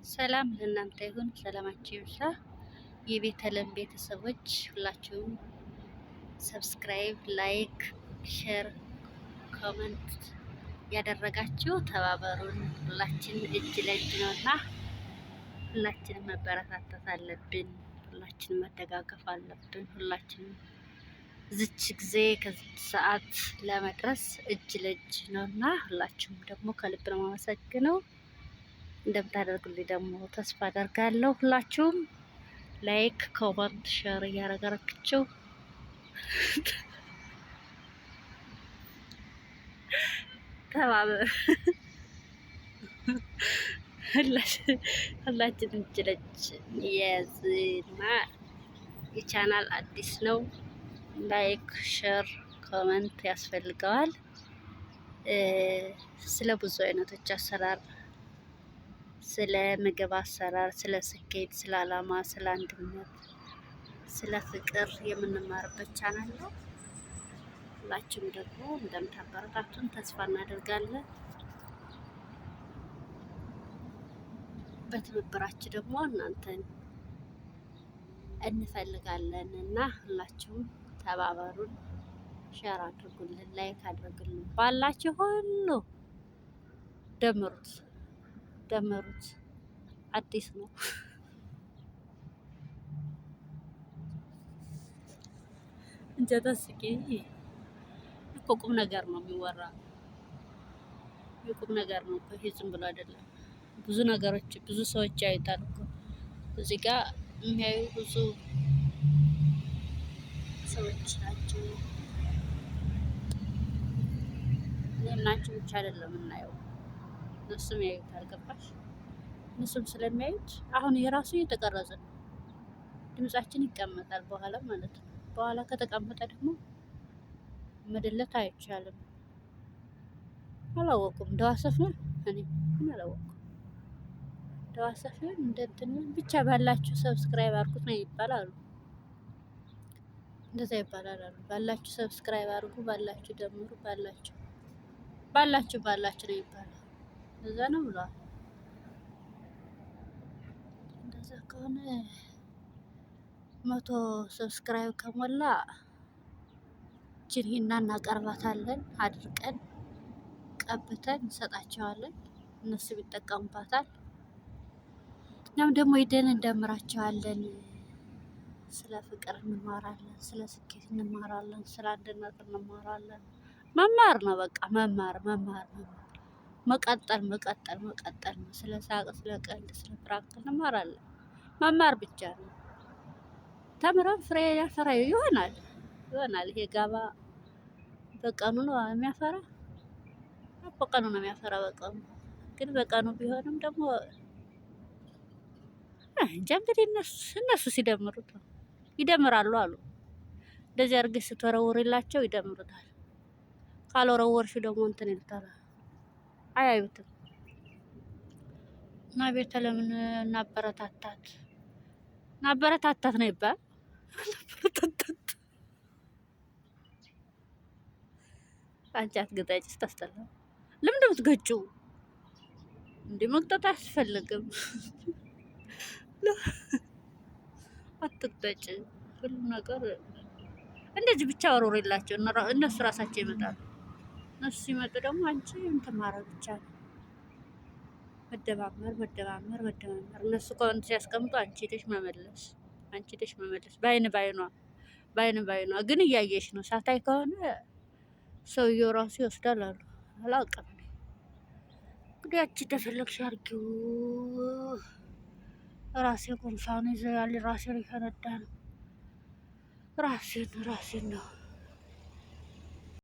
ሰላም ለእናንተ ይሁን፣ ሰላማችሁ ይብዛ። የቤተልሔም ቤተሰቦች ሁላችሁም ሰብስክራይብ፣ ላይክ፣ ሼር፣ ኮመንት ያደረጋችሁ ተባበሩን። ሁላችን እጅ ለእጅ ነውና ሁላችንም መበረታታት አለብን። ሁላችንም መደጋገፍ አለብን። ሁላችንም ዝች ጊዜ ከዚች ሰዓት ለመድረስ እጅ ለእጅ ነውና ሁላችሁም ደግሞ ከልብ ነው የማመሰግነው። እንደምታደርጉልኝ ደግሞ ተስፋ አደርጋለሁ። ሁላችሁም ላይክ፣ ኮመንት፣ ሼር እያደረጋችሁ ተባበር ሁላችንም እጅ ለእጅ የያዝና የቻናል አዲስ ነው። ላይክ፣ ሼር፣ ኮመንት ያስፈልገዋል። ስለ ብዙ አይነቶች አሰራር፣ ስለ ምግብ አሰራር፣ ስለ ስኬት፣ ስለ አላማ፣ ስለ አንድነት፣ ስለ ፍቅር የምንማርበት ቻናል ነው። ሁላችሁም ደግሞ እንደምታበረታቱን ተስፋ እናደርጋለን። በትብብራችሁ ደግሞ እናንተን እንፈልጋለን እና ሁላችሁም ተባበሩን፣ ሼር አድርጉልን፣ ላይክ አድርጉልን። ባላችሁ ሁሉ ደምሩት ደምሩት። አዲስ ነው። እንጀታ ስቂ እኮ ቁም ነገር ነው የሚወራ። የቁም ነገር ነው እኮ ይሄ ዝም ብሎ አይደለም። ብዙ ነገሮች ብዙ ሰዎች ያዩታል እኮ እዚህ ጋር የሚያዩ ብዙ ሰዎች ናቸው። እናንቺ ብቻ አይደለም እናየው፣ እነሱም ያዩታል። ገባሽ? እነሱም ስለሚያዩት አሁን የራሱ እየተቀረጸ ነው። ድምጻችን ይቀመጣል በኋላ ማለት ነው። በኋላ ከተቀመጠ ደግሞ መደለት አይቻልም። አላወቁም። ደዋሰፍ ነው። እኔ አላወቁም። ደዋሰፍ ነው እንደንትን ብቻ ባላችሁ ሰብስክራይብ አድርጉት ነው ይባላሉ። እንደዛ ይባላል አሉ። ባላችሁ ሰብስክራይብ አድርጉ፣ ባላችሁ ደምሩ፣ ባላችሁ ነው ይባላል። እንደዛ ነው ብሏል። እንደዛ ከሆነ 100 ሰብስክራይብ ከሞላ ጅኒና እናቀርባታለን። አድርቀን ቀብተን እንሰጣቸዋለን። እነሱ ይጠቀሙባታል። እኛም ደግሞ ሂደን እንደምራቸዋለን። ስለ ፍቅር እንማራለን፣ ስለ ስኬት እንማራለን፣ ስለ አንድነት እንማራለን። መማር ነው በቃ መማር መቀጠል ነው። ስለ ሳቅ፣ ስለ ቀልድ፣ ስለ ፕራንክ እንማራለን። መማር ብቻ ነው። ተምረን ፍሬ ያፈራ ይሆናል። ይሄ ጋባ በቀኑ ነው የሚያፈራ፣ በቀኑ ነው የሚያፈራ። በቀኑ ግን በቀኑ ቢሆንም ደግሞ እንጃ እንግዲህ እነሱ ሲደምሩት ይደምራሉ አሉ። እንደዚህ አድርገሽ ስትወረውሪላቸው ይደምሩታል። ካልወረወርሽ ደግሞ እንትን ይልታል፣ አያዩትም። እና ቤተልሔምን እናበረታታት ነው ይባል። አንቺ አትገጣጭ ስታስጠላ። ለምንድን ነው የምትገጩው? እንዲህ መቅጠጥ አያስፈልግም። አትግጠጭ። ሁሉ ነገር እንደዚህ ብቻ ወርውሪላቸው፣ እነሱ ራሳቸው ይመጣሉ። እነሱ ሲመጡ ደግሞ አንቺ እንትን ማድረግ ብቻ ነው። መደማመር። እነሱ ኮመንት ሲያስቀምጡ አንቺ ሄደሽ መመለስ። በአይን ባይኗ ግን እያየሽ ነው። ሳታይ ከሆነ ሰውየው ራሱ ይወስዳል አሉ። አላውቅም እንግዲህ አንቺ እንደፈለግሽ አድርጊው። ራሴ ጉንፋን ይዘኛል። ራሴ ሊፈነዳ ነው። ራሴን ነው